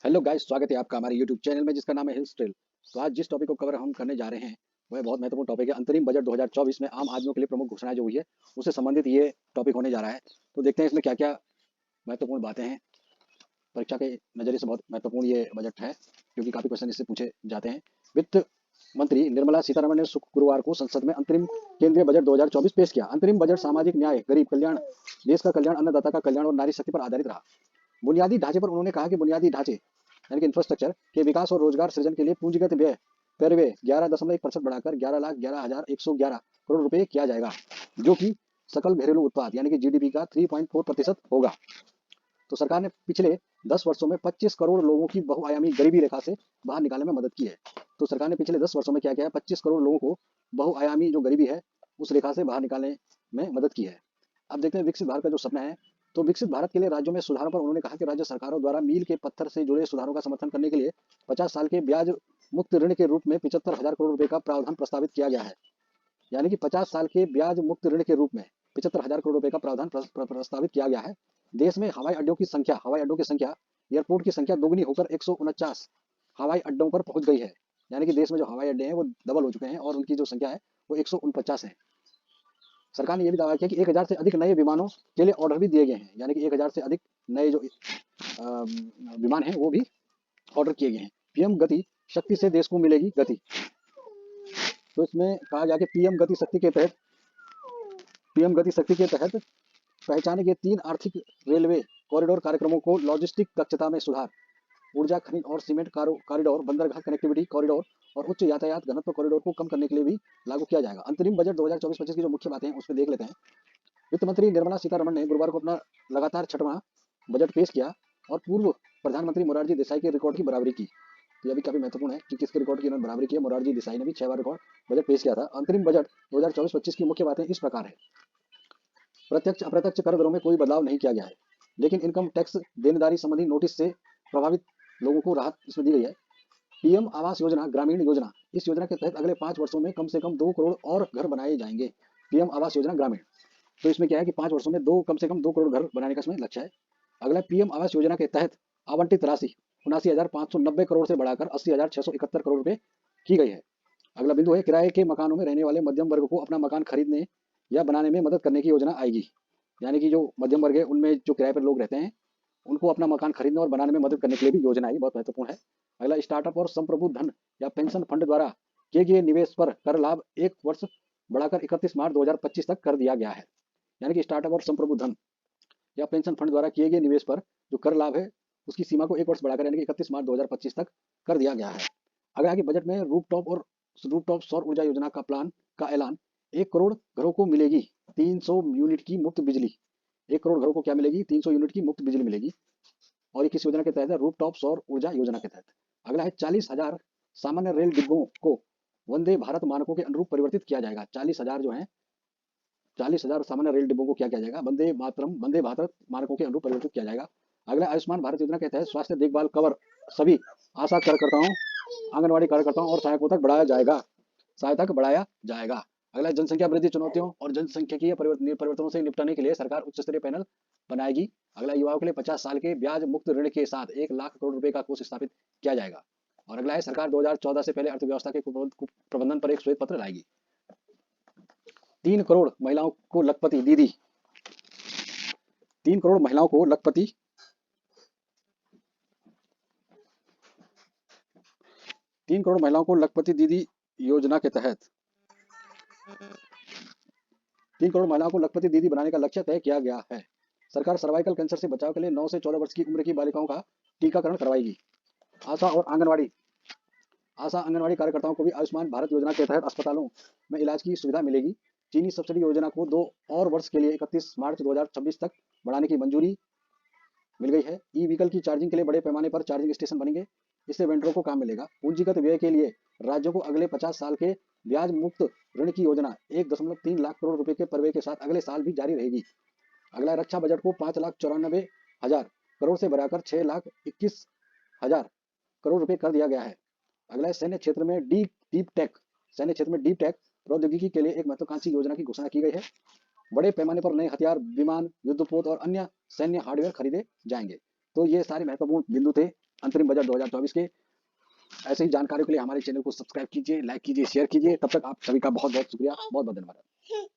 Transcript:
Hello guys, स्वागत है आपका हमारे यूट्यूब चैनल में जिसका नाम है हिल्स ट्रेल। तो आज जिस टॉपिक को कवर हम करने जा रहे हैं वह बहुत महत्वपूर्ण टॉपिक है। अंतरिम बजट 2024 में आम आदमियों के लिए प्रमुख घोषणाएं जो हुई है उससे संबंधित ये टॉपिक होने जा रहा है। तो देखते हैं इसमें क्या क्या महत्वपूर्ण बातें हैं। परीक्षा के नजरिए से बहुत महत्वपूर्ण ये बजट है क्योंकि काफी क्वेश्चन इससे पूछे जाते हैं। वित्त मंत्री निर्मला सीतारमण ने शुक्रवार को संसद में अंतरिम केंद्रीय बजट 2024 पेश किया। अंतरिम बजट सामाजिक न्याय, गरीब कल्याण, देश का कल्याण, अन्नदाता का कल्याण और नारी शक्ति पर आधारित रहा। बुनियादी ढांचे पर उन्होंने कहा कि बुनियादी ढांचे यानी कि इंफ्रास्ट्रक्चर के विकास और रोजगार सृजन के लिए पूंजीगत व्यय पेरवे 11.1% बढ़ाकर 11,11,111 करोड़ रुपए किया जाएगा, जो कि सकल घरेलू उत्पाद यानी कि जीडीपी का 3.4% होगा। तो सरकार ने पिछले 10 वर्षों में 25 करोड़ लोगों की बहुआयामी गरीबी रेखा से बाहर निकालने में मदद की है। तो सरकार ने पिछले 10 वर्षों में क्या किया है, 25 करोड़ लोगों को बहुआयामी जो गरीबी है उस रेखा से बाहर निकालने में मदद की है। अब देखते हैं विकसित भारत का जो सपना है। तो विकसित भारत के लिए राज्यों में सुधारों पर उन्होंने कहा कि राज्य सरकारों द्वारा मील के पत्थर से जुड़े सुधारों का समर्थन करने के लिए 50 साल के ब्याज मुक्त ऋण के रूप में 75,000 करोड़ रुपए का प्रावधान प्रस्तावित किया गया है। यानी कि 50 साल के ब्याज मुक्त ऋण के रूप में 75,000 करोड़ रुपए का प्रावधान प्रस्तावित किया गया है। देश में हवाई अड्डों की संख्या एयरपोर्ट की संख्या दोगुनी होकर 149 हवाई अड्डों पर पहुंच गई है। यानी कि देश में जो हवाई अड्डे हैं वो डबल हो चुके हैं और उनकी जो संख्या है वो 149 है। सरकार ने यह भी दावा किया कि 1,000 से अधिक नए विमानों के लिए ऑर्डर भी दिए गए हैं। यानी कि 1,000 से अधिक नए जो विमान हैं वो भी ऑर्डर किए गए हैं। पीएम गति शक्ति से देश को मिलेगी गति। तो इसमें कहा गया कि पीएम गति शक्ति के तहत पहचाने गए 3 आर्थिक रेलवे कॉरिडोर कार्यक्रमों को लॉजिस्टिक दक्षता में सुधार, ऊर्जा खनिज और सीमेंट कॉरिडोर, बंदरगाह कनेक्टिविटी कॉरिडोर और उच्च यातायात घनत्व कॉरिडोर को कम करने के लिए भी लागू किया जाएगा। अंतरिम बजट 2024-25 की जो मुख्य बातें हैं उसमें देख लेते हैं। वित्त मंत्री निर्मला सीतारमण ने गुरुवार को अपना लगातार छठवां बजट पेश किया और पूर्व प्रधानमंत्री मोरारजी देसाई के रिकॉर्ड की बराबरी की। तो यह भी काफी महत्वपूर्ण है कि किसके रिकॉर्ड की उन्होंने बराबरी की है। मोरारजी देसाई ने भी 6 बार रिकॉर्ड बजट पेश किया था। अंतरिम बजट 2024-25 की मुख्य बातें इस प्रकार है। प्रत्यक्ष अप्रत्यक्ष कर दरों में कोई बदलाव नहीं किया गया है, लेकिन इनकम टैक्स देनदारी संबंधी नोटिस से प्रभावित लोगों को राहत इसमें दी गई है। पीएम आवास योजना ग्रामीण योजना, इस योजना के तहत अगले 5 वर्षों में कम से कम 2 करोड़ और घर बनाए जाएंगे। पीएम आवास योजना ग्रामीण, तो इसमें क्या है कि 5 वर्षों में दो कम से कम 2 करोड़ घर बनाने का इसमें लक्ष्य है। अगला पीएम आवास योजना के तहत आवंटित राशि 79,590 करोड़ से बढ़ाकर 80,671 करोड़ रुपए की गई है। अगला बिंदु है किराए के मकानों में रहने वाले मध्यम वर्ग को अपना मकान खरीदने या बनाने में मदद करने की योजना आएगी। यानी कि जो मध्यम वर्ग है उनमें जो किराए पर लोग रहते हैं उनको अपना मकान खरीदने और बनाने में मदद करने के लिए भी योजना आएगी, बहुत महत्वपूर्ण है। अगला स्टार्टअप और संप्रभु धन या पेंशन फंड द्वारा किए गए निवेश पर कर लाभ 1 वर्ष बढ़ाकर 31 मार्च 2025 तक कर दिया गया है। यानी कि स्टार्टअप और संप्रभु धन या पेंशन फंड द्वारा किए गए निवेश पर जो कर लाभ है उसकी सीमा को 1 वर्ष बढ़ाकर यानी कि 31 मार्च 2025 तक कर दिया गया है। अगर आगे बजट में रूपटॉप सौर ऊर्जा योजना का प्लान का ऐलान। 1 करोड़ घरों को मिलेगी 300 यूनिट की मुफ्त बिजली। 1 करोड़ घरों को क्या मिलेगी? 300 यूनिट की मुफ्त बिजली मिलेगी। और ये किस योजना के तहत है? रूपटॉप सौर ऊर्जा योजना के तहत। अगला है 40,000 सामान्य रेल डिब्बों को वंदे भारत मानकों के अनुरूप परिवर्तित किया जाएगा। 40,000 जो है 40,000 सामान्य रेल डिब्बों को क्या किया जाएगा? वंदे भारत मानकों के अनुरूप परिवर्तित किया जाएगा। अगला आयुष्मान भारत योजना के तहत स्वास्थ्य देखभाल कवर सभी आशा कार्यकर्ताओं, आंगनबाड़ी कार्यकर्ताओं और सहायकों तक बढ़ाया जाएगा। अगला जनसंख्या वृद्धि चुनौतियों और जनसंख्यकीय परिवर्तनों से निपटने के लिए सरकार उच्च स्तरीय पैनल बनाएगी। अगला युवाओं के लिए 50 साल के ब्याज मुक्त ऋण के साथ 1 लाख करोड़ रुपए का कोष स्थापित किया जाएगा। और अगला है सरकार 2014 से पहले अर्थव्यवस्था के प्रबंधन पर एक श्वेत पत्र लाएगी। 3 करोड़ महिलाओं को लखपति दीदी 3 करोड़ महिलाओं को लखपति 3 करोड़ महिलाओं को लखपति दीदी योजना के तहत 3 करोड़ महिलाओं को लखपति दीदी बनाने का लक्ष्य तय किया गया है। सरकार सर्वाइकल कैंसर से बचाव के लिए 9 से 14 वर्ष की उम्र की बालिकाओं का टीकाकरण करवाएगी। आशा आंगनवाड़ी कार्यकर्ताओं को भी आयुष्मान भारत योजना के तहत अस्पतालों में इलाज की सुविधा मिलेगी। चीनी सब्सिडी योजना को 2 और वर्ष के लिए 31 मार्च 2026 तक बढ़ाने की मंजूरी मिल गई है। ई व्हीकल की चार्जिंग के लिए बड़े पैमाने पर चार्जिंग स्टेशन बनेंगे, इससे वेंडरों को काम मिलेगा। पूंजीगत व्यय के लिए राज्यों को अगले 50 साल के ब्याज मुक्त ऋण की योजना 1.3 लाख करोड़ रुपए के परवे के साथ अगले साल भी जारी रहेगी। अगला रक्षा बजट को 5,94,000 करोड़ से बढ़ाकर 6,21,000 करोड़ रुपए कर दिया गया है। अगला सैन्य क्षेत्र में डीप टेक प्रौद्योगिकी के लिए एक महत्वाकांक्षी योजना की घोषणा की गई है। बड़े पैमाने पर नए हथियार, विमान, युद्धपोत और अन्य सैन्य हार्डवेयर खरीदे जाएंगे। तो ये सारे महत्वपूर्ण बिंदु थे अंतरिम बजट 2024 के। ऐसे ही जानकारियों के लिए हमारे चैनल को सब्सक्राइब कीजिए, लाइक कीजिए, शेयर कीजिए। तब तक आप सभी का बहुत बहुत शुक्रिया, बहुत बहुत धन्यवाद।